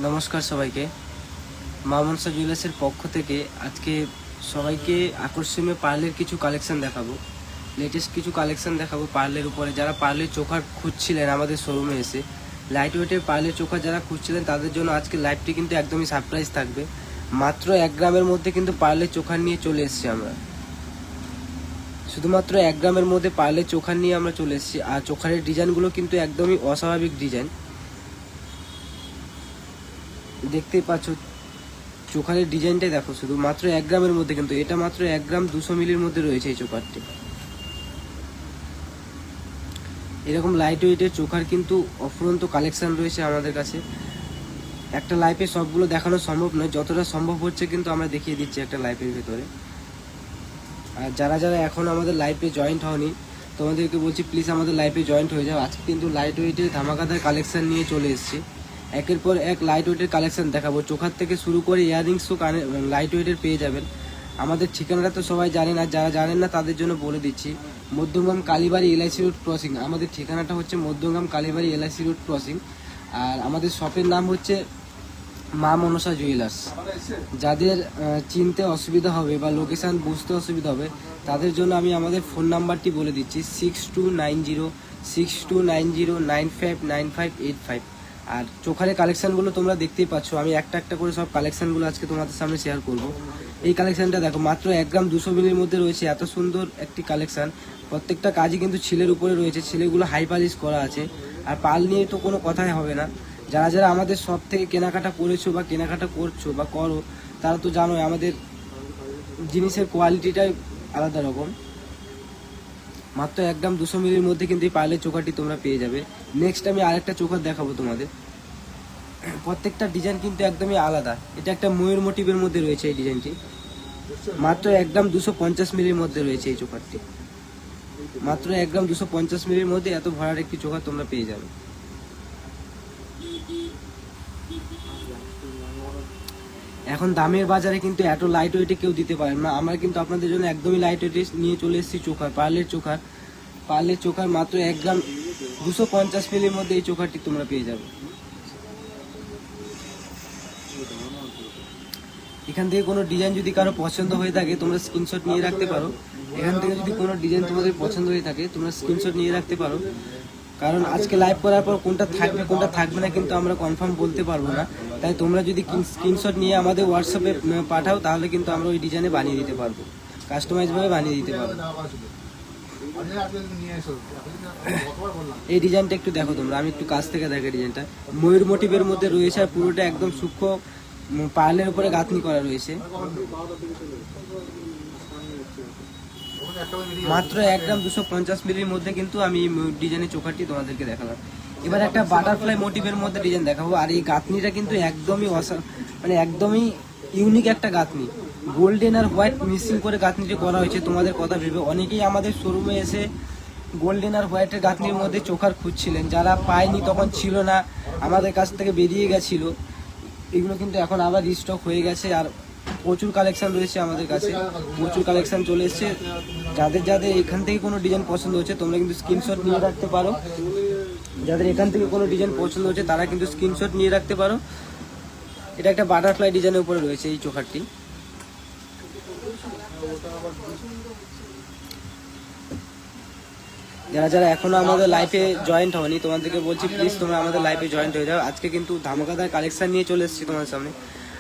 নমস্কার সবাইকে। মা মনসা জুয়েলার্সের পক্ষ থেকে আজকে সবাইকে আকর্ষণীয় পার্লের কিছু কালেকশন দেখাবো। লেটেস্ট কিছু কালেকশন দেখাবো পার্লের উপরে। যারা পার্লের চোকার খুঁজছিলেন আমাদের শোরুমে এসে, লাইট ওয়েটের পার্লের চোকার যারা খুঁজছিলেন তাদের জন্য আজকে লাইভটি কিন্তু একদমই সারপ্রাইজ থাকবে। মাত্র 1 গ্রামের মধ্যে কিন্তু পার্লের চোখার নিয়ে চলে এসেছি আমরা। শুধুমাত্র 1 গ্রামের মধ্যে পার্লের চোখার নিয়ে আমরা চলে এসেছি। আর চোখারের ডিজাইনগুলো কিন্তু একদমই অস্বাভাবিক ডিজাইন, দেখতেই পাচ্ছ। চোখারের ডিজাইনটাই দেখো, শুধু মাত্র 1 গ্রামের মধ্যে, কিন্তু এটা মাত্র 1 গ্রাম 200 মিলির মধ্যে রয়েছে এই চোখারটি। এরকম লাইট ওয়েটের চোখার কিন্তু অফুরন্ত কালেকশন রয়েছে আমাদের কাছে। একটা লাইফে সবগুলো দেখানো সম্ভব নয়, যতটা সম্ভব হচ্ছে কিন্তু আমরা দেখিয়ে দিচ্ছি একটা লাইফের ভেতরে। আর যারা যারা এখন আমাদের লাইফে জয়েন্ট হয়নি, তোমাদেরকে বলছি প্লিজ আমাদের লাইফে জয়েন্ট হয়ে যাও। আজকে কিন্তু লাইট ওয়েটের ধামাকাদার কালেকশন নিয়ে চলে এসেছি। একের পর এক লাইট ওয়েটের কালেকশন দেখাবো। চোখার থেকে শুরু করে ইয়াররিংসও লাইট ওয়েটের পেয়ে যাবেন। আমাদের ঠিকানাটা তো সবাই জানেন, আর যারা জানেন না তাদের জন্য বলে দিচ্ছি। মধ্যমগ্রাম কালীবাড়ি এলআইসি রোড ক্রসিং। আমাদের ঠিকানাটা হচ্ছে মধ্যমগ্রাম কালীবাড়ি এলআইসি রোড ক্রসিং। আর আমাদের শপের নাম হচ্ছে মা মনসা জুয়েলার্স। যাদের চিনতে অসুবিধা হবে বা লোকেশান বুঝতে অসুবিধা হবে তাদের জন্য আমি আমাদের ফোন নাম্বারটি বলে দিচ্ছি, 6290 আর চোখারের কালেকশানগুলো তোমরা দেখতেই পাচ্ছ। আমি একটা একটা করে সব কালেকশানগুলো আজকে তোমাদের সামনে শেয়ার করব। এই কালেকশানটা দেখো, মাত্র 1 গ্রাম 200 মিলির মধ্যে রয়েছে। এত সুন্দর একটি কালেকশান। প্রত্যেকটা কাজই কিন্তু ছিলের উপরে রয়েছে, ছিলেগুলো হাই পালিশ করা আছে। আর পাল নিয়ে তো কোনো কথাই হবে না। যারা যারা আমাদের সব থেকে কেনাকাটা করেছো বা কেনাকাটা করছো বা করো, তারা তো জানোই আমাদের জিনিসের কোয়ালিটিটাই আলাদা রকম। মাত্র 1 গ্রাম 200 মিলির মধ্যে কিন্তু এই পার্লের চোখাটি তোমরা পেয়ে যাবে। নেক্সট আমি আরেকটা চোখার দেখাবো তোমাদের। প্রত্যেকটা ডিজাইন কিন্তু একদমই আলাদা। এটা একটা ময়ূর মোটিভের মধ্যে রয়েছে এই ডিজাইনটি। মাত্র 1 গ্রাম 250 মিলির মধ্যে রয়েছে এই চোখারটি। মাত্র 1 গ্রাম 250 মিলির মধ্যে এত ভরার একটি চোখা তোমরা পেয়ে যাবে। এখন দামের বাজারে কিন্তু এত লাইট ওয়েটে কেউ দিতে পারে না। আমরা কিন্তু আপনাদের জন্য একদমই লাইট ওয়েটে নিয়ে চলে এসেছি চোখার, পার্লের চোখার মাত্র 1 গ্রাম 250 মিলির মধ্যে এই চোখারটি তোমরা পেয়ে যাবে। এখান থেকে কোনো ডিজাইন যদি কারো পছন্দ হয়ে থাকে তোমরা স্ক্রিনশট নিয়ে রাখতে পারো। এখান থেকে যদি কোনো ডিজাইন তোমাদের পছন্দ হয়ে থাকে তোমরা স্ক্রিনশট নিয়ে রাখতে পারো। কারণ আজকে লাইভ করার পর কোনটা থাকবে কোনটা থাকবে না কিন্তু আমরা কনফার্ম বলতে পারবো না। তাই তোমরা যদি স্ক্রিনশট নিয়ে আমাদের হোয়াটসঅ্যাপে পাঠাও তাহলে কিন্তু আমরা ওই ডিজাইনে বানিয়ে দিতে পারবো, কাস্টমাইজভাবে বানিয়ে দিতে পারবো। এই ডিজাইনটা একটু দেখো তোমরা, আমি একটু কাছ থেকে দেখো। ডিজাইনটা ময়ূর মোটিভের মধ্যে রয়েছে আর পুরোটা একদম সূক্ষ্ম পার্লের উপরে গাঁথনি করা রয়েছে। মাত্র 1 গ্রাম 250 মিলির মধ্যে কিন্তু আমি ডিজাইনের চোখাটি তোমাদেরকে দেখালাম। এবার একটা বাটারফ্লাই মোটিভের মধ্যে ডিজাইন দেখাবো। আর এই গাঁথনিটা কিন্তু একদমই মানে একদমই ইউনিক একটা গাঁথনি। গোল্ডেন আর হোয়াইট মিক্সিং করে গাঁথনিটি করা হয়েছে। তোমাদের কথা ভেবে অনেকেই আমাদের শোরুমে এসে গোল্ডেন আর হোয়াইটের গাঁথনির মধ্যে চোখার খুঁজছিলেন, যারা পায়নি তখন ছিল না, আমাদের কাছ থেকে বেরিয়ে গেছিল। এগুলো কিন্তু এখন আবার রিস্টক হয়ে গেছে। আর প্রচুর কালেকশন রয়েছে আমাদের কাছে, প্রচুর কালেকশন চলে এসছে। যাদের যাদের এখান থেকে কোনো ডিজাইন পছন্দ হচ্ছে তোমরা কিন্তু স্ক্রিনশট নিয়ে রাখতে পারো। যাদের এখান থেকে কোনো ডিজাইন পছন্দ হচ্ছে তারা কিন্তু স্ক্রিনশট নিয়ে রাখতে পারো। এটা একটা বাটারফ্লাই ডিজাইনের উপরে রয়েছে এই চোখারটি। যারা যারা এখনো আমাদের লাইফে জয়েন্ট হয়নি তোমাদেরকে বলছি প্লিজ তোমরা আমাদের লাইফে জয়েন্ট হয়ে যাও। আজকে কিন্তু ধামাকাদার কালেকশন নিয়ে চলে এসেছি তোমাদের সামনে।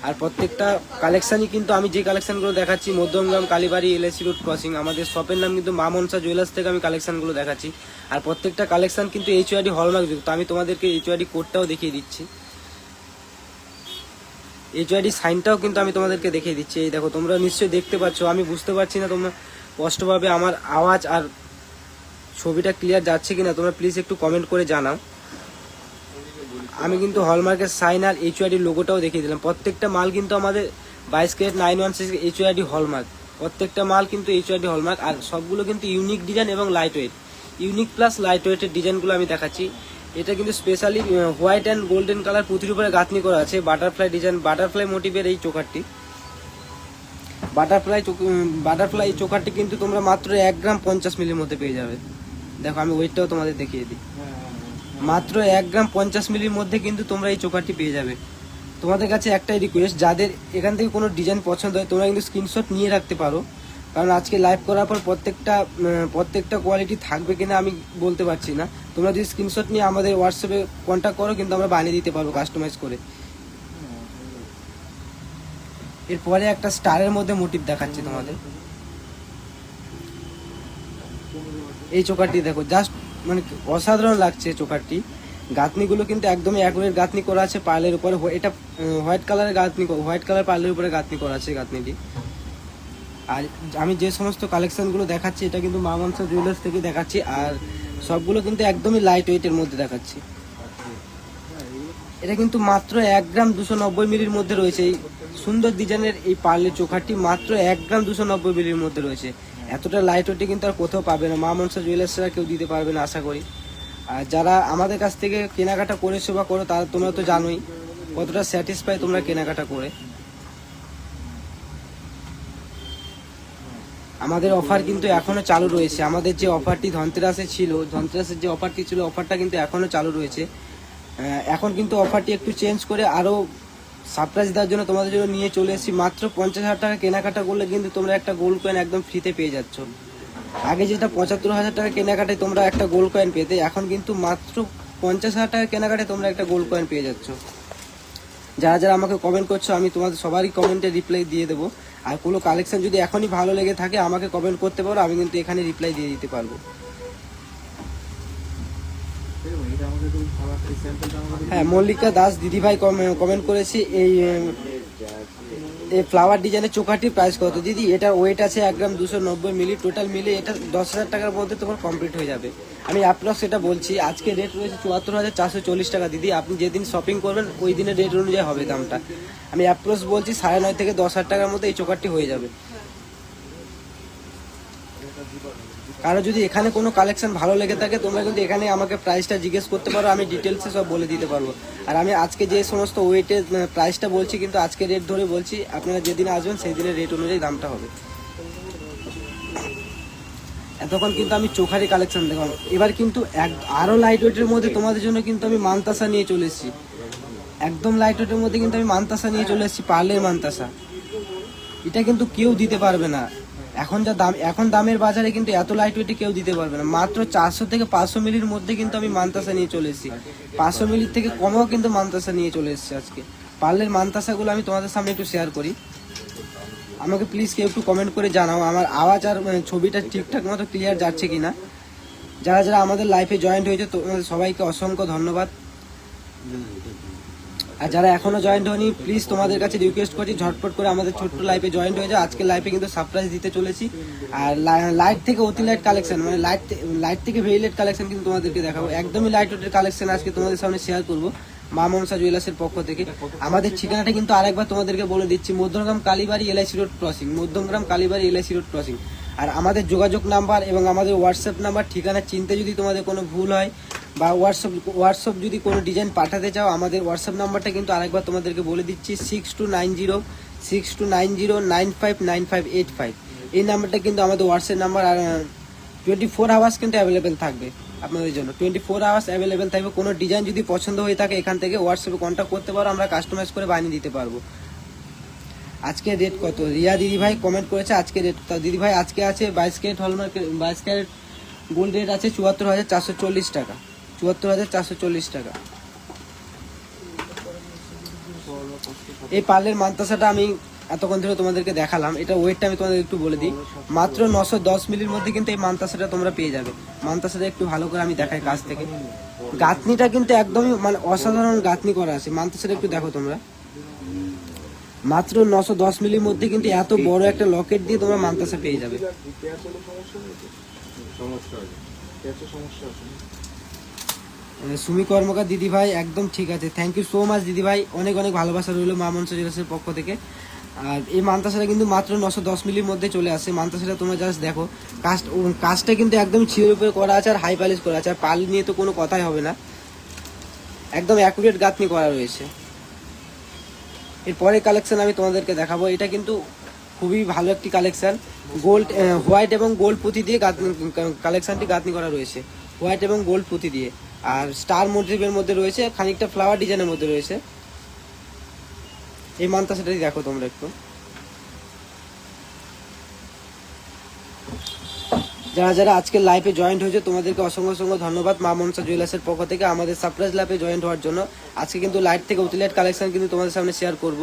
আর প্রত্যেকটা কালেকশানই কিন্তু আমি যে কালেকশানগুলো দেখাচ্ছি মধ্যমগ্রাম কালীবাড়ি এলআইসি রোড ক্রসিং। আমাদের শপের নাম কিন্তু মা মনসা জুয়েলার্স থেকে আমি কালেকশানগুলো দেখাচ্ছি। আর প্রত্যেকটা কালেকশান কিন্তু এইচওআইডি হলমার্ক যুক্ত। আমি তোমাদেরকে এইচওআইডি কোডটাও দেখিয়ে দিচ্ছি, এইচওআইডি সাইনটাও কিন্তু আমি তোমাদেরকে দেখিয়ে দিচ্ছি। এই দেখো, তোমরা নিশ্চয়ই দেখতে পাচ্ছ। আমি বুঝতে পারছি না তোমরা স্পষ্টভাবে আমার আওয়াজ আর ছবিটা ক্লিয়ার যাচ্ছে কিনা, তোমরা প্লিজ একটু কমেন্ট করে জানাও। আমি কিন্তু হলমার্কের সাইন আর এইচওআইডি লোগোটাও দেখিয়ে দিলাম। প্রত্যেকটা মাল কিন্তু আমাদের 22 ক্যারেট 916 এইচওআইডি হলমার্ক। প্রত্যেকটা মাল কিন্তু এইচওআইডি হলমার্ক। আর সবগুলো কিন্তু ইউনিক ডিজাইন এবং light weight, unique plus light ওয়েটের ডিজাইনগুলো আমি দেখাচ্ছি। এটা কিন্তু specially white and golden colour পুঁতির উপরে গাঁথনি করা আছে। বাটারফ্লাই ডিজাইন, বাটারফ্লাই মোটিভের এই চোখারটি, বাটারফ্লাই চোখারটি কিন্তু তোমরা মাত্র 1 গ্রাম 50 মিলির মধ্যে পেয়ে যাবে। দেখো আমি ওয়েটটাও তোমাদের দেখিয়ে দিই। মাত্র 1 গ্রাম 50 মিলির মধ্যে কিন্তু তোমরা এই চোখারটি পেয়ে যাবে। তোমাদের কাছে একটাই রিকোয়েস্ট, যাদের এখান থেকে কোনো ডিজাইন পছন্দ হয় তোমরা কিন্তু স্ক্রিনশট নিয়ে রাখতে পারো, কারণ আজকে লাইভ করার পর প্রত্যেকটা কোয়ালিটি থাকবে কিনা আমি বলতে পারছি না। তোমরা যদি স্ক্রিনশট নিয়ে আমাদের হোয়াটসঅ্যাপে কন্ট্যাক্ট করো কিন্তু আমরা বানিয়ে দিতে পারবো কাস্টমাইজ করে। এরপরে একটা স্টারের মধ্যে মোটিভ দেখাচ্ছি তোমাদের। এই চোকারটি দেখো, জাস্ট মানে অসাধারণ লাগছে চোকারটি। গাঁথনিগুলো কিন্তু একদমই অ্যাকুরেট গাঁথনি করা আছে পার্লের উপরে। এটা হোয়াইট কালারের গাঁথনি, হোয়াইট কালার পার্লের উপরে গাঁথনি করা আছে গাঁথনিটি। আর আমি যে সমস্ত কালেকশনগুলো দেখাচ্ছি এটা কিন্তু মা মনসা জুয়েলার্স থেকে দেখাচ্ছি, আর সবগুলো কিন্তু একদমই লাইট ওয়েটের মধ্যে দেখাচ্ছি। এটা কিন্তু মাত্র 1 গ্রাম 290 মিলির মধ্যে রয়েছে। এই সুন্দর ডিজাইনের এই পার্লের চোখাটি মাত্র 1 গ্রাম 290 মিলির মধ্যে রয়েছে। এতটা লাইট ওয়েটে কিন্তু আর কোথাও পাবে না, মা মনসা জুয়েলার্সরা কেউ দিতে পারবে না আশা করি। আর যারা আমাদের কাছ থেকে কেনাকাটা করেছো বা করো তারা তোমরা তো জানোই কতটা স্যাটিসফাই তোমরা কেনাকাটা করে। আমাদের অফার কিন্তু এখনো চালু রয়েছে। আমাদের যে অফারটি ধনতেরাসের যে অফারটি ছিল অফারটা কিন্তু এখনো চালু রয়েছে। এখন কিন্তু অফারটি একটু চেঞ্জ করে আরও সারপ্রাইজ দেওয়ার জন্য তোমাদের জন্য নিয়ে চলে এসেছি। মাত্র 50,000 টাকা কেনাকাটা করলে কিন্তু তোমরা একটা গোল্ড কয়েন একদম ফ্রিতে পেয়ে যাচ্ছ। আগে যেটা 75,000 টাকা কেনাকাটায় তোমরা একটা গোল্ড কয়েন পেতে, এখন কিন্তু মাত্র 50,000 টাকা কেনাকাটায় তোমরা একটা গোল্ড কয়েন পেয়ে যাচ্ছ। যারা যারা আমাকে কমেন্ট করছো আমি তোমাদের সবারই কমেন্টে রিপ্লাই দিয়ে দেবো। আর কোনো কালেকশন যদি এখনই ভালো লেগে থাকে আমাকে কমেন্ট করতে পারো, আমি কিন্তু এখানে রিপ্লাই দিয়ে দিতে পারবো। হ্যাঁ, মল্লিকা দাস দিদিভাই কমেন্ট করেছি, এই ফ্লাওয়ার ডিজাইনের চোখাটির প্রাইস কত দিদি? এটা ওয়েট আছে 1 গ্রাম 290 মিলি, টোটাল মিলে এটা 10,000 টাকার মধ্যে তোমার কমপ্লিট হয়ে যাবে। আমি অ্যাপ্রক্স এটা বলছি, আজকে রেট রয়েছে 74,440 টাকা দিদি। আপনি যেদিন শপিং করবেন ওই দিনের রেট অনুযায়ী হবে দামটা। আমি অ্যাপ্রক্স বলছি 9.5 থেকে 10,000 টাকার মধ্যে এই চোখাটি হয়ে যাবে। কারো যদি এখানে কোনো কালেকশন ভালো লেগে থাকে তোমরা কিন্তু এখানে আমাকে প্রাইসটা জিজ্ঞেস করতে পারো, আমি ডিটেলসে সব বলে দিতে পারবো। আর আমি আজকে যে সমস্ত ওয়েটের প্রাইসটা বলছি কিন্তু আজকে রেট ধরে বলছি, আপনারা যেদিন আসবেন সেই দিনের রেট অনুযায়ী দামটা হবে। এতক্ষণ কিন্তু আমি চোখারি কালেকশন দেখলাম, এবার কিন্তু আরও লাইট ওয়েটের মধ্যে তোমাদের জন্য কিন্তু আমি মানতাসা নিয়ে চলে এসেছি। একদম লাইট ওয়েটের মধ্যে কিন্তু আমি মানতাসা নিয়ে চলে এসেছি, পার্লের মানতাসা। এটা কিন্তু কেউ দিতে পারবে না। এখন দামের বাজারে কিন্তু এত লাইট ওয়েটে কেউ দিতে পারবে না। মাত্র 400 থেকে 500 মিলির মধ্যে কিন্তু আমি মানতাসা নিয়ে চলে এসেছি। 500 মিলির থেকে কমেও কিন্তু মানতাসা নিয়ে চলে এসেছি আজকে। পার্লের মানতাসাগুলো আমি তোমাদের সামনে একটু শেয়ার করি। আমাকে প্লিজ কেউ একটু কমেন্ট করে জানাও আমার আওয়াজ আর ছবিটা ঠিকঠাক মতো ক্লিয়ার যাচ্ছে কিনা। যারা যারা আমাদের লাইফে জয়েন্ট হয়েছে তোমাদের সবাইকে অসংখ্য ধন্যবাদ। আর যারা এখনো জয়েন্ট হয়নি প্লিজ তোমাদের কাছে রিকোয়েস্ট করছি ঝটপট করে আমাদের ছোট্ট লাইফে জয়েন্ট হয়ে যায়। আজকে লাইফে কিন্তু সারপ্রাইজ দিতে চলেছি। আর লাইট থেকে অতি লাইট কালেকশন, মানে লাইট থেকে ভেরি লাইট কালেকশন কিন্তু তোমাদেরকে দেখাবো। একদমই লাইট ওয়েটের কালেকশন আজকে তোমাদের সামনে শেয়ার করবো মা মনসা জুয়েলার্সের পক্ষ থেকে। আমাদের ঠিকানাটা কিন্তু আরেকবার তোমাদেরকে বলে দিচ্ছি, মধ্যমগ্রাম কালীবাড়ি LIC রোড ক্রসিং, মধ্যমগ্রাম কালীবাড়ি LIC রোড ক্রসিং। আর আমাদের যোগাযোগ নাম্বার এবং আমাদের হোয়াটসঅ্যাপ নাম্বার, ঠিকানা চিনতে যদি তোমাদের কোনো ভুল হয় বা হোয়াটসঅ্যাপ যদি কোনো ডিজাইন পাঠাতে চাও, আমাদের হোয়াটসঅ্যাপ নাম্বারটা কিন্তু আরেকবার তোমাদেরকে বলে দিচ্ছি 6290 এই নাম্বারটা কিন্তু আমাদের হোয়াটসঅ্যাপ নাম্বার। আর 24 আওয়ার্স কিন্তু অ্যাভেলেবেল থাকবে আপনাদের জন্য, 24 আওয়ার্স অ্যাভেলেবেল থাকবে। কোনো ডিজাইন যদি পছন্দ হয়ে থাকে এখান থেকে হোয়াটসঅ্যাপে কন্ট্যাক্ট করতে পারো, আমরা কাস্টমাইজ করে বানিয়ে দিতে পারবো। আজকে রেট কত? রিয়া দিদিভাই কমেন্ট করেছে আজকে রেট কত দিদিভাই? আজকে আছে 22 carat hallmark 22 carat gold rate আছে 74,440 টাকা, 74,440 টাকা। এই পার্লের মানতাসাটা আমি এতক্ষণ ধরে তোমাদেরকে দেখালাম, এটা ওয়েটটা আমি তোমাদের একটু বলে দিই। মাত্র 910 মিলির মধ্যে কিন্তু এই মানতাসাটা তোমরা পেয়ে যাবে। মানতাসাটা একটু ভালো করে আমি দেখাই কাছ থেকে। গাঁথনিটা কিন্তু একদমই মানে অসাধারণ গাঁথনি করা আছে। মানতাসাটা একটু দেখো তোমরা, মাত্র 910 মিলির মধ্যে কিন্তু এত বড় একটা লকেট দিয়ে তোমরা মানতাসা পেয়ে যাবে। সুমি কর্মকার দিদি ভাই একদম ঠিক আছে, থ্যাংক ইউ সো মাচ দিদি ভাই, অনেক অনেক ভালোবাসা রইল মা মনসা জুয়েলার্সের পক্ষ থেকে। আর এই মানতাসাটা কিন্তু মাত্র 910 মিলির মধ্যে চলে আসে। মানতাসাটা তোমরা জাস্ট দেখো, কাজটা কিন্তু একদম ছিঁড়ের উপরে করা আছে আর হাই পালিশ করা আছে। আর পাল নিয়ে তো কোনো কথাই হবে না, একদম অ্যাকুরেট গাঁথনি করা রয়েছে। এরপরে কালেকশন আমি তোমাদেরকে দেখাবো, এটা কিন্তু খুবই ভালো একটি কালেকশন। গোল্ড হোয়াইট এবং গোল্ড পুঁতি দিয়ে কালেকশনটি গাঁথনি করা রয়েছে, হোয়াইট এবং গোল্ড পুঁতি দিয়ে। আর স্টার মোটিভের মধ্যে রয়েছে, খানিকটা ফ্লাওয়ার ডিজাইনের মধ্যে রয়েছে। এই মানতাসাটাই দেখো তোমরা একটু। যারা যারা আজকে লাইভে জয়েন্ট হয়েছে তোমাদেরকে অসংখ্য অসংখ্য ধন্যবাদ মা মনসা জুয়েলার্সের পক্ষ থেকে আমাদের সারপ্রাইজ লাইভে জয়েন্ট হওয়ার জন্য। আজকে কিন্তু লাইট থেকে অতিলেট কালেকশন কিন্তু তোমাদের সামনে শেয়ার করব,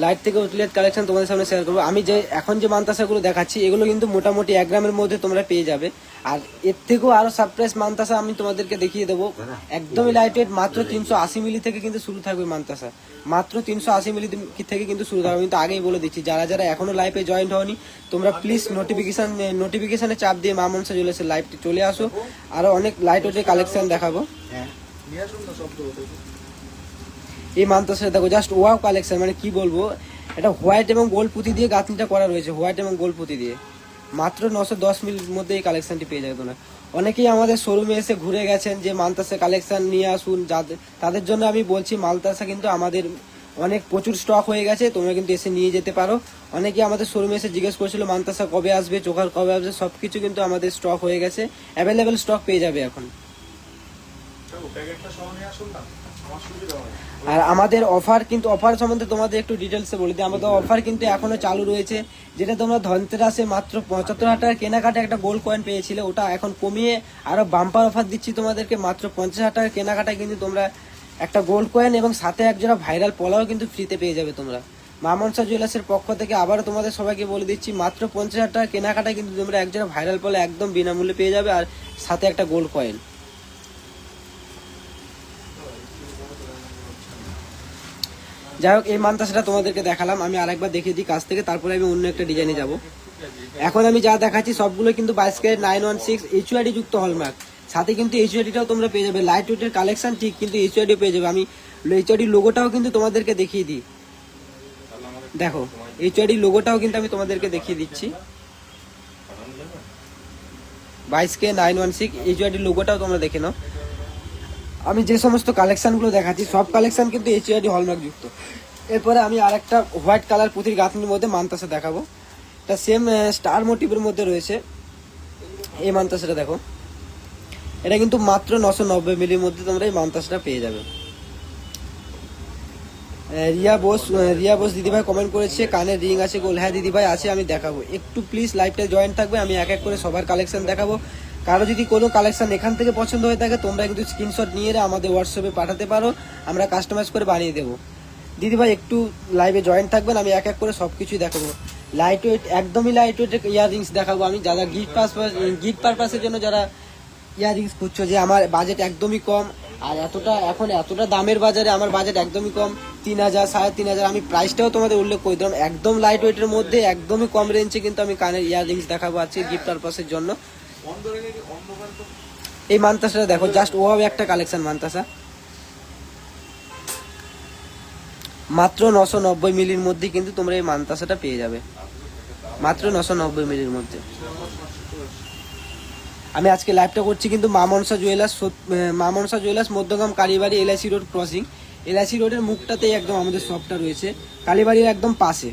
লাইট থেকে অতিলেট কালেকশন তোমাদের সামনে শেয়ার করবো। আমি যে এখন যে মানতাসাগুলো দেখাচ্ছি এগুলো কিন্তু মোটামুটি 1 গ্রামের মধ্যে তোমরা পেয়ে যাবে। আর এর থেকেও আরো সারপ্রাইজ মানতাসা আমি তোমাদেরকে দেখিয়ে দেবো, একদমই লাইট ওয়েট, মাত্র 380 মিলি থেকে কিন্তু শুরু থাকবে মানতাসা, মাত্র 380 মিলি থেকে কিন্তু শুরু থাকবে। কিন্তু আগেই বলে দিচ্ছি, যারা যারা এখনো লাইভে জয়েন্ট হওনি তোমরা প্লিজ নোটিফিকেশনে চাপ দিয়ে মা মনসা জুয়েলার্সের লাইভটি চলে আসো, আরো অনেক লাইট ওয়েটের কালেকশন দেখাবো। এই মানতাসাটা দেখো, জাস্ট ওয়াও কালেকশন, মানে কি বলবো, এটা হোয়াইট এবং গোল্ড পুঁতি দিয়ে গাঁথনিটা করা রয়েছে, হোয়াইট এবং গোল্ড পুঁতি দিয়ে। মাত্র 910 মিলির মধ্যে এই কালেকশনটি পেয়ে যাবে তোমরা। অনেকেই আমাদের শোরুমে এসে ঘুরে গেছেন যে মানতাসা কালেকশন নিয়ে আসুন, যাদের তাদের জন্য আমি বলছি মানতাসা কিন্তু আমাদের অনেক প্রচুর স্টক হয়ে গেছে, তোমরা কিন্তু এসে নিয়ে যেতে পারো। অনেকেই আমাদের শোরুমে এসে জিজ্ঞেস করছিল মানতাসা কবে আসবে, চোখার কবে আসবে, সবকিছু কিন্তু আমাদের স্টক হয়ে গেছে, অ্যাভেলেবেল স্টক পেয়ে যাবে এখন। আর আমাদের অফার কিন্তু, অফার সম্বন্ধে তোমাদের একটু ডিটেলসে বলে দিই। আমাদের অফার কিন্তু এখনো চালু রয়েছে, যেটা তোমরা ধনতেরাসে মাত্র 75,000 টাকার কেনাকাটা একটা গোল্ড কয়েন পেয়েছিলে, ওটা এখন কমিয়ে আরো বাম্পার অফার দিচ্ছি তোমাদেরকে। মাত্র 50,000 টাকার কেনাকাটায় কিন্তু তোমরা একটা গোল্ড কয়েন এবং সাথে একজোড়া ভাইরাল পলাও কিন্তু ফ্রিতে পেয়ে যাবে তোমরা। মা মনসা জুয়েলার্সের পক্ষ থেকে আবারও তোমাদের সবাইকে বলে দিচ্ছি, মাত্র 50,000 টাকার কেনাকাটায় কিন্তু তোমরা একজোড়া ভাইরাল পলা একদম বিনামূল্যে পেয়ে যাবে, আর সাথে একটা গোল্ড কয়েন। যাই হোক, এই মানতাসাটা তোমাদেরকে দেখালাম, আমি আরেকবার দেখিয়ে দিই কাছ থেকে, তারপরে আমি অন্য একটা ডিজাইনে যাব। এখন আমি যা দেখাচ্ছি সবগুলো কিন্তু 22 ক্যারেট 916 এইচইউআইডি যুক্ত হলমার্ক, সাথে কিন্তু এইচইউআইডিটাও তোমরা পেয়ে যাবে। লাইট ওয়েটের কালেকশন ঠিক, কিন্তু এইচইউআইডি পেয়ে যাবে। আমি এইচইউআইডি লোগোটাও কিন্তু তোমাদেরকে দেখিয়ে দিই, দেখো এইচইউআইডি লোগোটাও কিন্তু আমি তোমাদেরকে দেখিয়ে দিচ্ছি। 22K 916 এইচইউআইডি লোগোটাও তোমরা দেখে নাও। আমি যে সমস্ত কালেকশনগুলো দেখাচ্ছি সব কালেকশন কিন্তু এইচইউআইডি হলমার্ক যুক্ত। এরপরে আমি আরেকটা হোয়াইট কালার পুঁতির গাঁথনির মধ্যে মানতাসা দেখাবো, এটা সেম স্টার মোটিভের মধ্যে রয়েছে। এই মানতাসাটা দেখো, এটা কিন্তু মাত্র 990 মিলির মধ্যে তোমরা এই মানতাসাটা পেয়ে যাবে। রিয়া বোস দিদিভাই কমেন্ট করেছে কানের রিং আছে গোল, হ্যাঁ দিদিভাই আছে, আমি দেখাবো। একটু প্লিজ লাইভটা জয়েন থাকবে, আমি এক এক করে সবার কালেকশন দেখাবো। কারো যদি কোনো কালেকশন এখান থেকে পছন্দ হয়ে থাকে তোমরা কিন্তু স্ক্রিনশট নিয়ে আমাদের হোয়াটসঅ্যাপে পাঠাতে পারো, আমরা কাস্টমাইজ করে বানিয়ে দেবো। দিদিভাই একটু লাইভে জয়েন থাকবেন, আমি এক এক করে সব কিছুই দেখাবো। লাইট ওয়েট, একদমই লাইট ওয়েটের ইয়াররিংস দেখাবো আমি, যারা গিফট পারপাসের জন্য যারা ইয়াররিংস খুঁজছো, যে আমার বাজেট একদমই কম, আর এতটা দামের বাজারে আমার বাজেট একদমই কম, 3,000 3,500, আমি প্রাইসটাও তোমাদের উল্লেখ করে দিলাম। একদম লাইট ওয়েটের মধ্যে একদমই কম রেঞ্জে কিন্তু আমি কানের ইয়াররিংস দেখাবো আজকে গিফট পারপাসের জন্য। এই মানতাসাটা দেখো, জাস্ট ওভাবে একটা কালেকশন মানতাসা, মাত্র 990 মিলির মধ্যে কিন্তু তোমরা এই মানতাসাটা পেয়ে যাবে, মাত্র 990 মিলির মধ্যে। আমি আজকে লাইভটা করছি কিন্তু মা মনসা জুয়েলার্স মধ্যগ্রাম কালীবাড়ি এলআইসি রোড ক্রসিং, এলআইসি রোডের মুখটাতেই একদম আমাদের শপটা রয়েছে, কালীবাড়ির একদম পাশে।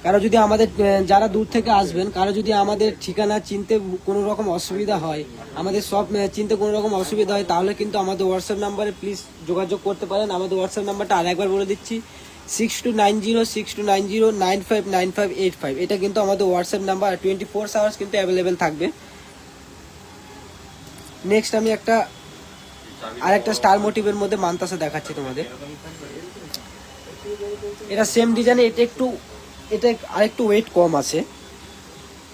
কারো যদি আমাদের, যারা দূর থেকে আসবেন, কারো যদি আমাদের ঠিকানা চিনতে কোনো রকম অসুবিধা হয়, আমাদের সব চিনতে কোনো রকম অসুবিধা হয়, তাহলে কিন্তু আমাদের হোয়াটসঅ্যাপ নাম্বারে প্লিজ যোগাযোগ করতে পারেন। আমাদের হোয়াটসঅ্যাপ নাম্বারটা আরেকবার বলে দিচ্ছি, 6290 এটা কিন্তু আমাদের হোয়াটসঅ্যাপ নাম্বার, 24 আওয়ার্স কিন্তু অ্যাভেলেবেল থাকবে। নেক্সট আমি আরেকটা স্টার মোটিভের মধ্যে মানতাসা দেখাচ্ছি তোমাদের, এটা সেম ডিজাইনে, এটা আরেকটু ওয়েট কম আছে,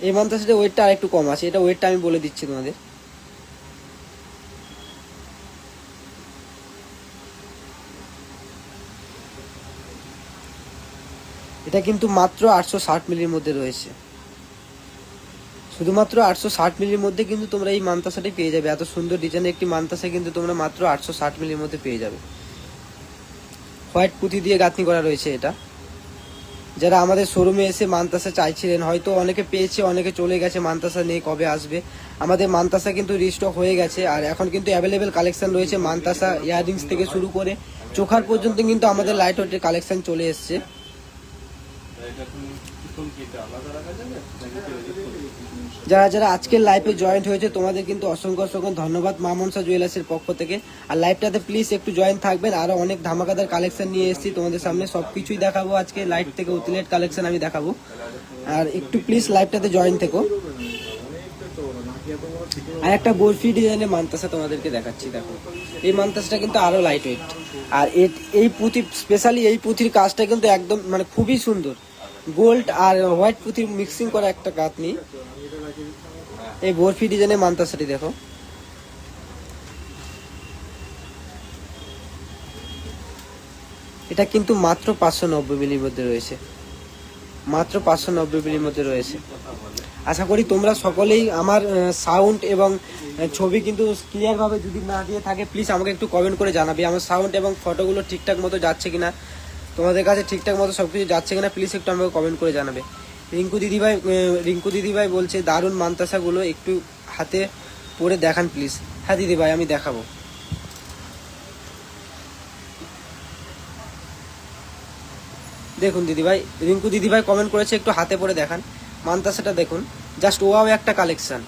এই মানতাসাটা ওয়েটটা আরেকটু কম আছে, এটা ওয়েটটা আমি বলে দিচ্ছি তোমাদের। এটা কিন্তু মাত্র 860 মিলির মধ্যে রয়েছে, শুধুমাত্র 860 মিলির মধ্যে কিন্তু তোমরা এই মানতাসাটাই পেয়ে যাবে। এত সুন্দর ডিজাইনের একটি মানতাসা কিন্তু তোমরা মাত্র 860 মিলির মধ্যে পেয়ে যাবে। হোয়াইট পুঁতি দিয়ে গাঁথনি করা রয়েছে এটা। যারা আমাদের শোরুমে এসে মানতাসা চাইছিলেন, হয়তো অনেকে পেয়েছে, অনেকে চলে গেছে, মানতাসা নেই কবে আসবে, আমাদের মানতাসা কিন্তু রিস্টক হয়ে গেছে। আর এখন কিন্তু অ্যাভেলেবেল কালেকশন রয়েছে, মানতাসা ইয়াররিংস থেকে শুরু করে চোখার পর্যন্ত কিন্তু আমাদের লাইট ওয়েটের কালেকশন চলে এসছে। যারা যারা আজকের লাইভে জয়েন্ট হয়েছে তোমাদের কিন্তু অসংখ্য অসংখ্য ধন্যবাদ মা মনসা জুয়েলার্সের পক্ষ থেকে। আর লাইভটাতে প্লিজ একটু জয়েন্ট থাকবেন, আরো অনেক ধামাকাদার কালেকশন নিয়ে এসেছি তোমাদের সামনে, সবকিছুই দেখাবো আজকে। লাইট থেকে উতিলেট কালেকশন আমি দেখাবো, আর একটু প্লিজ লাইভটাতে জয়েন্ট থেকো। আর একটা বরফি ডিজাইনের মান্তাসা তোমাদেরকে দেখাচ্ছি, দেখো এই মান্তাসটা কিন্তু আরো লাইট ওয়েট। আর এই পুঁথি স্পেশালি এই পুঁথির কাজটা কিন্তু একদম মানে খুবই সুন্দর, গোল্ড আর হোয়াইট পুঁথির মিক্সিং করা একটা কাটনি। এই বরফি ডিজাইনের মান্তাসাটি দেখো, এটা কিন্তু মাত্র 590 মিলির মধ্যে রয়েছে, মাত্র 590 মিলির মধ্যে রয়েছে। আশা করি তোমরা সকলেই আমার সাউন্ড এবং ছবি কিন্তু ক্লিয়ার ভাবে যদি না দিয়ে থাকে প্লিজ আমাকে একটু কমেন্ট করে জানাবে আমার সাউন্ড এবং ফটোগুলো ঠিকঠাক মতো যাচ্ছে কিনা, তোমাদের কাছে ঠিকঠাক মতো সবকিছু যাচ্ছে কিনা প্লিজ একটু আমাকে কমেন্ট করে জানাবে। রিঙ্কু দিদিভাই বলছে দারুণ মান্তাসাগুলো একটু হাতে পরে দেখান প্লিজ। হ্যাঁ দিদিভাই আমি দেখাবো। দেখুন দিদিভাই, রিঙ্কু দিদিভাই কমেন্ট করেছে একটু হাতে পরে দেখান মান্তাসাটা, দেখুন জাস্ট ওয়াও একটা কালেকশন।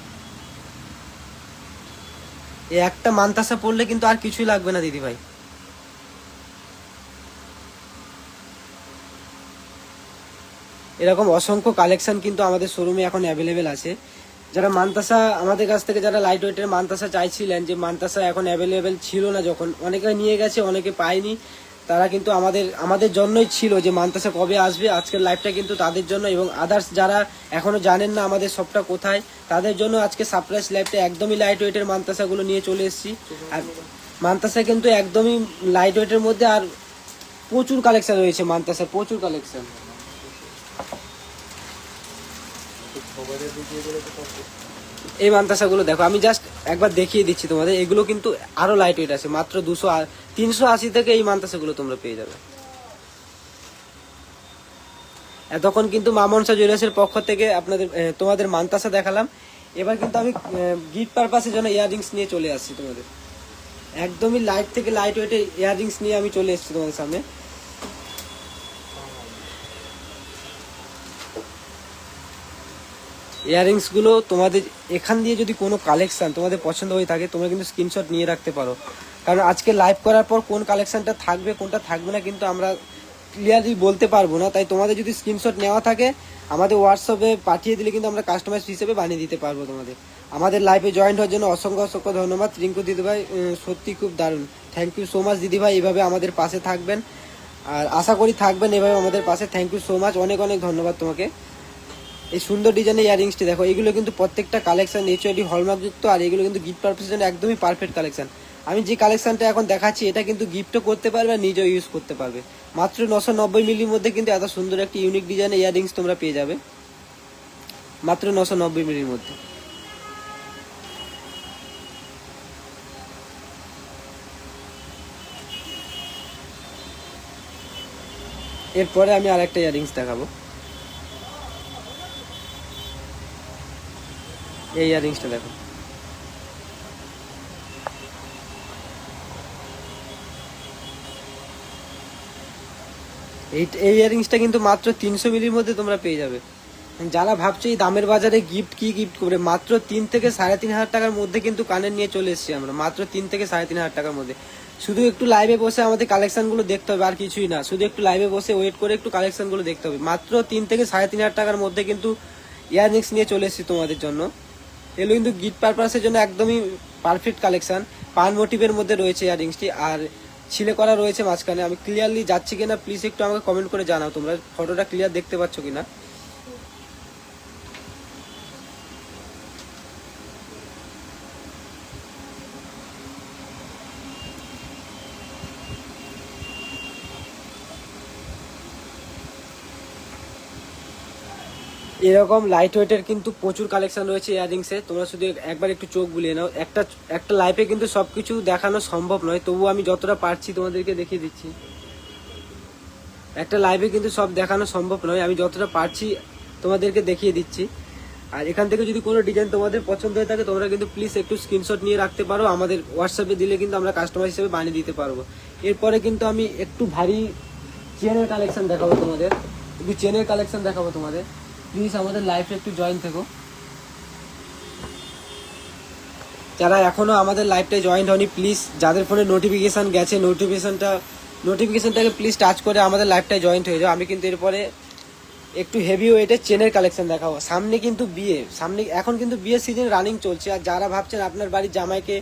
এই একটা মান্তাসা পড়লে কিন্তু আর কিছুই লাগবে না দিদিভাই। এরকম অসংখ্য কালেকশন কিন্তু আমাদের শোরুমে এখন অ্যাভেলেবেল আছে। যারা মান্তাসা আমাদের কাছ থেকে যারা লাইট ওয়েটের মান্তাসা চাইছিলেন, যে মান্তাসা এখন অ্যাভেলেবেল ছিল না, যখন অনেকে নিয়ে গেছে অনেকে পায়নি, তারা কিন্তু আমাদের জন্যই ছিল যে মান্তাসা কবে আসবে। আজকের লাইভটা কিন্তু তাদের জন্য, এবং আদার্স যারা এখনো জানেন না আমাদের শপটা কোথায়, তাদের জন্য আজকে সারপ্রাইজ লাইভটা। একদমই লাইট ওয়েটের মান্তাসাগুলো নিয়ে চলে এসেছি। আর মান্তাসা কিন্তু একদমই লাইট ওয়েটের মধ্যে, আর প্রচুর কালেকশন রয়েছে মান্তাসার, প্রচুর কালেকশন। এই মান্তাসাগুলো দেখো, আমি জাস্ট একবার দেখিয়ে দিচ্ছি তোমাদের, এগুলো কিন্তু আরো লাইট ওয়েট আছে, মাত্র 380 থেকে এই মান্তাসাগুলো তোমরা পেয়ে যাবে। এতক্ষণ কিন্তু মা মনসা জুয়েলার্সের পক্ষ থেকে তোমাদের মান্তাসা দেখালাম। এবার কিন্তু আমি গিফট পারপাসের জন্য ইয়াররিংস নিয়ে চলে আসছি তোমাদের, একদমই লাইট থেকে লাইট ওয়েটের ইয়াররিংস নিয়ে আমি চলে এসেছি তোমাদের সামনে। ইয়াররিংস গুলো তোমাদের এখান দিয়ে যদি কোনো কালেকশন তোমাদের পছন্দ হয়ে থাকে তোমরা কিন্তু স্ক্রিনশট নিয়ে রাখতে পারো, কারণ আজকে লাইভ করার পর কোন কালেকশনটা থাকবে কোনটা থাকবে না কিন্তু আমরা ক্লিয়ারলি বলতে পারবো না। তাই তোমাদের যদি স্ক্রিনশট নেওয়া থাকে আমাদের হোয়াটসঅ্যাপে পাঠিয়ে দিলে কিন্তু আমরা কাস্টমাইজ হিসেবে বানিয়ে দিতে পারবো তোমাদের। আমাদের লাইভে জয়েন্ট হওয়ার জন্য অসংখ্য অসংখ্য ধন্যবাদ রিঙ্কু দিদিভাই, সত্যি খুব দারুণ, থ্যাংক ইউ সো মাচ দিদিভাই। এভাবে আমাদের পাশে থাকবেন, আর আশা করি থাকবেন এভাবে আমাদের পাশে। থ্যাংক ইউ সো মাচ, অনেক অনেক ধন্যবাদ তোমাকে। এই সুন্দর ডিজাইনের ইয়াররিংসটি দেখো, এগুলো কিন্তু প্রত্যেকটা কালেকশন এইচওডি হলমার্কযুক্ত, আর এগুলো কিন্তু গিফট পারপাসের জন্য একদমই পারফেক্ট কালেকশন। আমি যে কালেকশনটা এখন দেখাচ্ছি এটা কিন্তু গিফটও করতে পারবে আর নিজেও ইউজ করতে পারবে। মাত্র 990 মিলির মধ্যে কিন্তু এত সুন্দর একটি ইউনিক ডিজাইনের ইয়াররিংস তোমরা পেয়ে যাবে, মাত্র 990 মিলির মধ্যে। এরপরে আমি আরেকটা ইয়াররিংস দেখাবো, এই ইয়াররিংসটা দেখো, এই ইয়াররিংসটা কিন্তু মাত্র 300 মিলির মধ্যে তোমরা পেয়ে যাবে। যারা ভাবছো এই দামের বাজারে গিফট করবে, মাত্র 3 থেকে 3,500 টাকার মধ্যে কিন্তু কানের নিয়ে চলে এসেছি আমরা, মাত্র 3 থেকে 3,500 টাকার মধ্যে। শুধু একটু লাইভে বসে আমাদের কালেকশনগুলো দেখতে হবে, আর কিছুই না, শুধু একটু লাইভে বসে ওয়েট করে একটু কালেকশনগুলো দেখতে হবে। মাত্র 3 থেকে 3,500 টাকার মধ্যে কিন্তু ইয়াররিংস নিয়ে চলে এসেছি তোমাদের জন্য। এগুলো কিন্তু গিফট পারপাসের জন্য একদমই পারফেক্ট কালেকশন। পান মোটিভের মধ্যে রয়েছে ইয়াররিংসটি, আর ছিলে করা রয়েছে মাঝখানে। আমি ক্লিয়ারলি যাচ্ছি কিনা প্লিজ একটু আমাকে কমেন্ট করে জানাও, তোমরা ফটোটা ক্লিয়ার দেখতে পাচ্ছ কিনা। এরকম লাইট ওয়েটের কিন্তু প্রচুর কালেকশন রয়েছে ইয়াররিংসে, তোমরা শুধু একবার একটু চোখ বুলিয়ে নাও। একটা লাইফে কিন্তু সবকিছু দেখানো সম্ভব নয়, তবু আমি যতটা পারছি তোমাদেরকে দেখিয়ে দিচ্ছি। একটা লাইভে কিন্তু সব দেখানো সম্ভব নয়, আমি যতটা পারছি তোমাদেরকে দেখিয়ে দিচ্ছি। আর এখান থেকে যদি কোনো ডিজাইন তোমাদের পছন্দ হয়ে থাকে তোমরা কিন্তু প্লিজ একটু স্ক্রিনশট নিয়ে রাখতে পারো, আমাদের হোয়াটসঅ্যাপে দিলে কিন্তু আমরা কাস্টমার হিসেবে বানিয়ে দিতে পারবো। এরপরে কিন্তু আমি একটু ভারী চেনের কালেকশন দেখাবো তোমাদের, একটু চেনের কালেকশন দেখাবো তোমাদের। প্লিজ আমাদের লাইভে একটু জয়েন থেকো। যারা এখনো আমাদের লাইভটায় জয়েন্ট হয়নি, প্লিজ যাদের ফোনে নোটিফিকেশন গেছে নোটিফিকেশনটাকে প্লিজ টাচ করে আমাদের লাইভটায় জয়েন্ট হয়ে যাও। আমি কিন্তু এরপরে একটু হেভি ওয়েটের চেনের কালেকশন দেখাবো। সামনে কিন্তু এখন কিন্তু বিয়ের সিজন রানিং চলছে। আর যারা ভাবছেন আপনার বাড়ির জামাইকে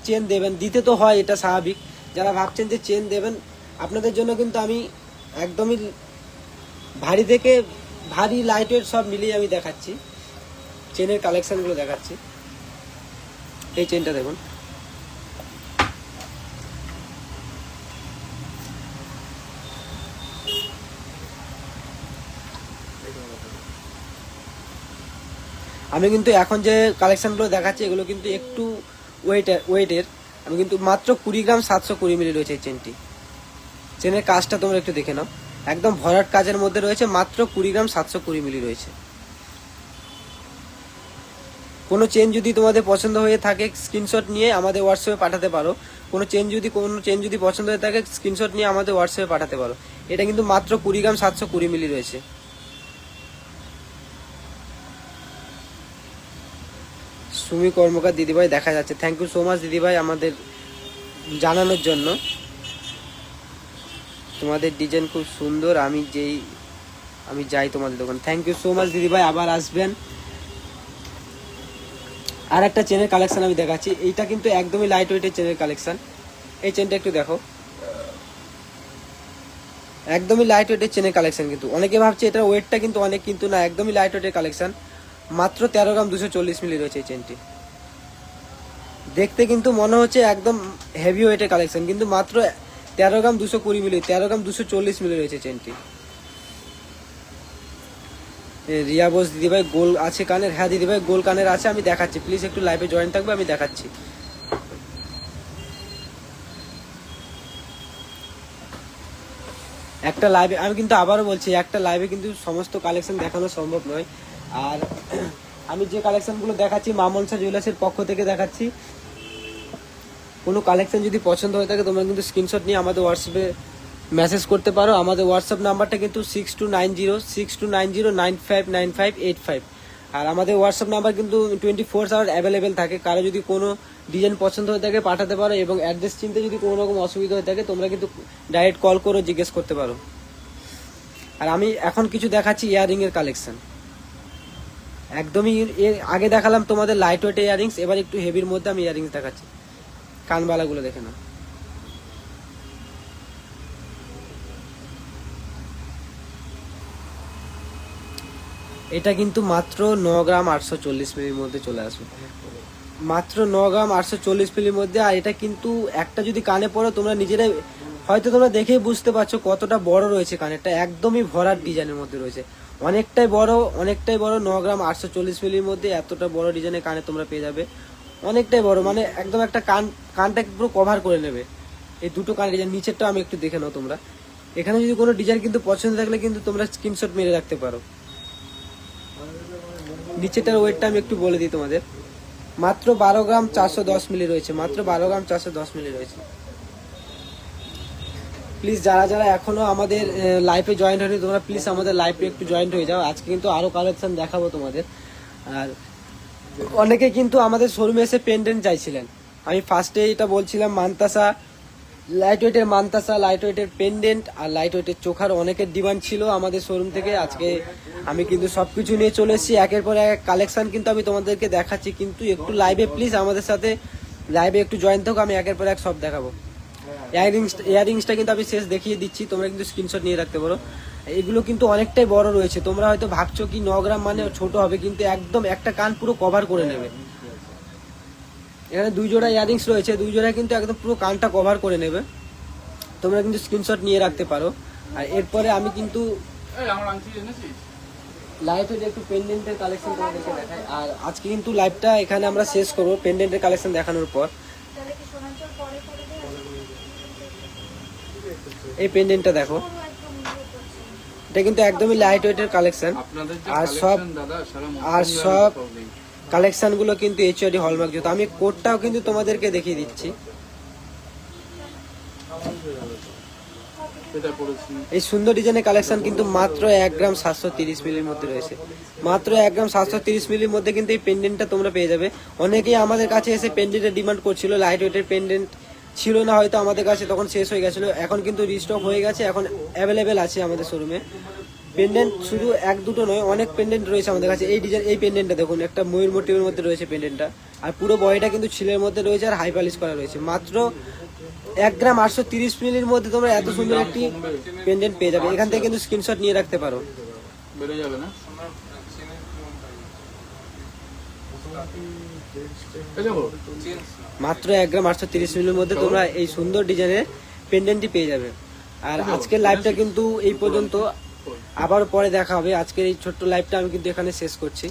চেন দেবেন, দিতে তো হয়, এটা স্বাভাবিক। যারা ভাবছেন যে চেন দেবেন, আপনাদের জন্য কিন্তু আমি একদমই ভারী থেকে ভারী লাইট ওয়েট সব মিলিয়ে আমি দেখাচ্ছি, চেনের কালেকশনগুলো দেখাচ্ছি। এই চেনটা দেখুন, আমি কিন্তু এখন যে কালেকশনগুলো দেখাচ্ছি এগুলো কিন্তু একটু ওয়েটের। আমি কিন্তু মাত্র 20 গ্রাম 720 মিলি রয়েছে এই চেনটি। চেনের কাজটা তোমরা একটু দেখে নাও, একদম ভরাট কাজের মধ্যে রয়েছে। মাত্র 20 গ্রাম 720 মিলি রয়েছে। কোনো চেন যদি তোমাদের পছন্দ হয়ে থাকে স্ক্রিনশট নিয়ে আমাদের হোয়াটসঅ্যাপে পাঠাতে পারো। কোনো চেন যদি পছন্দ হয়ে থাকে স্ক্রিনশট নিয়ে আমাদের হোয়াটসঅ্যাপে পাঠাতে পারো। এটা কিন্তু মাত্র 20 গ্রাম 720 মিলি রয়েছে। সুমি কর্মকার দিদিভাই দেখা যাচ্ছে, থ্যাংক ইউ সো মাচ দিদিভাই আমাদের জানানোর জন্য। তোমাদের ডিজাইন খুব সুন্দর, আমি যাই তোমাদের দোকান। থ্যাংক ইউ সো মাচ দিদিভাই, আবার আসবেন। আর একটা চেনের কালেকশন আমি দেখাচ্ছি, এইটা কিন্তু একদমই লাইট ওয়েটের চেনের কালেকশন। এই চেনটা একটু দেখো, একদমই লাইট ওয়েটের চেনের কালেকশন। কিন্তু অনেকে ভাবছে এটা ওয়েটটা কিন্তু অনেক, কিন্তু না, একদমই লাইট ওয়েটের কালেকশন। মাত্র 13 গ্রাম 240 মিলি রয়েছে এই চেনটি। দেখতে কিন্তু মনে হচ্ছে একদম হেভি ওয়েটের কালেকশন, কিন্তু মাত্র 13 গ্রাম 220 মিলি, 13 গ্রাম 240 মিলি রয়েছে চেনটি। রিয়া বোস দিদিভাই গোল আছে কানের, হ্যাঁ দিদিভাই গোল কানের আছে, আমি দেখাচ্ছি। প্লিজ একটু লাইভে জয়েন থাকবে, আমি দেখাচ্ছি। একটা লাইভে আমি কিন্তু আবারও বলছি, একটা লাইভে কিন্তু সমস্ত কালেকশন দেখানো সম্ভব নয়। আর আমি যে কালেকশনগুলো দেখাচ্ছি মামনসা জুয়েলার্সের পক্ষ থেকে দেখাচ্ছি। কোনো কালেকশন যদি পছন্দ হয়ে থাকে তোমরা কিন্তু স্ক্রিনশট নিয়ে আমাদের হোয়াটসঅ্যাপে মেসেজ করতে পারো। আমাদের হোয়াটসঅ্যাপ নাম্বারটা কিন্তু 6290 আর আমাদের হোয়াটসঅ্যাপ নাম্বার কিন্তু 24 আওয়ার অ্যাভেলেবেল থাকে। কারো যদি কোনো ডিজাইন পছন্দ হয়ে থাকে পাঠাতে পারো, এবং অ্যাড্রেস চিনতে যদি কোনো রকম অসুবিধা হয়ে থাকে তোমরা কিন্তু ডাইরেক্ট কল করে জিজ্ঞেস করতে পারো। আর আমি এখন কিছু দেখাচ্ছি ইয়াররিংয়ের কালেকশন। একদমই আগে দেখালাম তোমাদের লাইট ওয়েট ইয়াররিংস, এবার একটু হেভির মধ্যে আমি ইয়াররিংস দেখাচ্ছি। কানবালাগুলো দেখে নাও, এটা কিন্তু মাত্র 9 গ্রাম 840 মিলির মধ্যে চলে আসবে, মাত্র 9 গ্রাম 840 মিলির মধ্যে। আর এটা কিন্তু একটা যদি কানে পড়ো তোমরা নিজেরাই হয়তো তোমরা দেখেই বুঝতে পারছো কতটা বড় রয়েছে কানেরটা, একদমই ভরাট ডিজাইনের মধ্যে রয়েছে, অনেকটাই বড়। 9 গ্রাম 840 মিলির মধ্যে এতটা বড় ডিজাইনের কানে তোমরা পেয়ে যাবে, অনেকটাই বড়, মানে একদম একটা কানটা পুরো কভার করে নেবে। এই দুটো কানের ডিজাইন, নিচেরটা আমি একটু দেখে নাও তোমরা। এখানে যদি কোনো ডিজাইন কিন্তু পছন্দ থাকলে কিন্তু তোমরা স্ক্রিনশট মেরে রাখতে পারো। নিচেটার ওয়েটটা আমি একটু বলে দিই তোমাদের, মাত্র 12 গ্রাম 410 মিলি রয়েছে, মাত্র 12 গ্রাম 410 মিলি রয়েছে। প্লিজ যারা এখনো আমাদের লাইফে জয়েন্ট হয়নি তোমরা প্লিজ আমাদের লাইফে একটু জয়েন্ট হয়ে যাও। আজকে কিন্তু আরো কালেকশন দেখাবো তোমাদের। আর অনেকে কিন্তু আমাদের শোরুমে এসে পেন্ডেন্ট চাইছিলেন, আমি ফার্স্টে এটা বলছিলাম মান্তাসা লাইট ওয়েটের পেন্ডেন্ট আর লাইট ওয়েটের চোখার অনেকের ডিমান্ড ছিল আমাদের শোরুম থেকে। আজকে আমি কিন্তু সবকিছু নিয়ে চলে এসেছি, একের পর এক কালেকশন কিন্তু আমি তোমাদেরকে দেখাচ্ছি। কিন্তু একটু লাইভে প্লিজ আমাদের সাথে লাইভে একটু জয়েন থাকো, আমি একের পর এক সব দেখাবো। ইয়াররিংসটা কিন্তু আমি শেষ দেখিয়ে দিচ্ছি, তোমরা কিন্তু স্ক্রিনশট নিয়ে রাখতে পারো। এগুলো কিন্তু অনেকটাই বড় রয়েছে, তোমরা হয়তো ভাবছো কি 9 গ্রাম মানে ছোট হবে, কিন্তু একদম একটা কান পুরো কভার করে নেবে। এখানে 2 জোড়া ইয়াররিংস রয়েছে, 2 জোড়া কিন্তু একদম পুরো কানটা কভার করে নেবে, তোমরা কিন্তু স্ক্রিনশট নিয়ে রাখতে পারো। আর এরপরে আমি কিন্তু লাইভে একটু পেন্ডেন্টের কালেকশন তোমাদেরকে দেখাই। আর আজকে কিন্তু লাইভটা এখানে আমরা শেষ করবো পেন্ডেন্টের কালেকশন দেখানোর পর। এই পেন্ডেন্টটা দেখো, এটা কিন্তু একদমই লাইট ওয়েটের কালেকশন। আর সব কালেকশন গুলো কিন্তু এইচআইডি হলমার্ক জুতো। আমি কোডটাও কিন্তু তোমাদেরকে দেখিয়ে দিচ্ছি। এটা পড়েছি। এই সুন্দর ডিজাইনের কালেকশন কিন্তু মাত্র 1 গ্রাম 730 মিলির মধ্যে রয়েছে। মাত্র 1 গ্রাম 730 মিলির মধ্যে কিন্তু এই পেন্ডেন্টটা তোমরা পেয়ে যাবে। অনেকেই আমাদের কাছে এসে পেন্ডেন্টের ডিমান্ড করছিল, লাইট ওয়েটের পেন্ডেন্ট ছিল না হয়তো আমাদের কাছে, তখন শেষ হয়ে গেছিলো। এখন কিন্তু রিস্টক হয়ে গেছে, এখন অ্যাভেলেবেল আছে আমাদের শোরুমে। পেন্ডেন্ট শুধু এক দুটো নয়, অনেক পেন্ডেন্ট রয়েছে আমাদের কাছে। এই ডিজাইন, এই পেন্ডেন্টটা দেখুন, একটা ময়ূর মোটিভের মধ্যে রয়েছে পেন্ডেন্টটা, আর পুরো বডিটা কিন্তু ছিলের মধ্যে রয়েছে আর হাই পলিশ করা রয়েছে। মাত্র 1 গ্রাম 830 মিলির মধ্যে তোমরা এত সুন্দর একটি পেন্ডেন্ট পেয়ে যাবে। এখান থেকে কিন্তু স্ক্রিনশট নিয়ে রাখতে পারো। বেড়ে যাবে না? এই দেখো, মাত্র 1 গ্রাম 830 মিলির মধ্যে তোমরা এই সুন্দর ডিজাইনের পেন্ডেন্টটি পেয়ে যাবে। আর আজকের লাইভটা কিন্তু এই পর্যন্ত, আবার পরে দেখা হবে। আজকের এই ছোট্ট লাইভটা আমি কিন্তু এখানে শেষ করছি।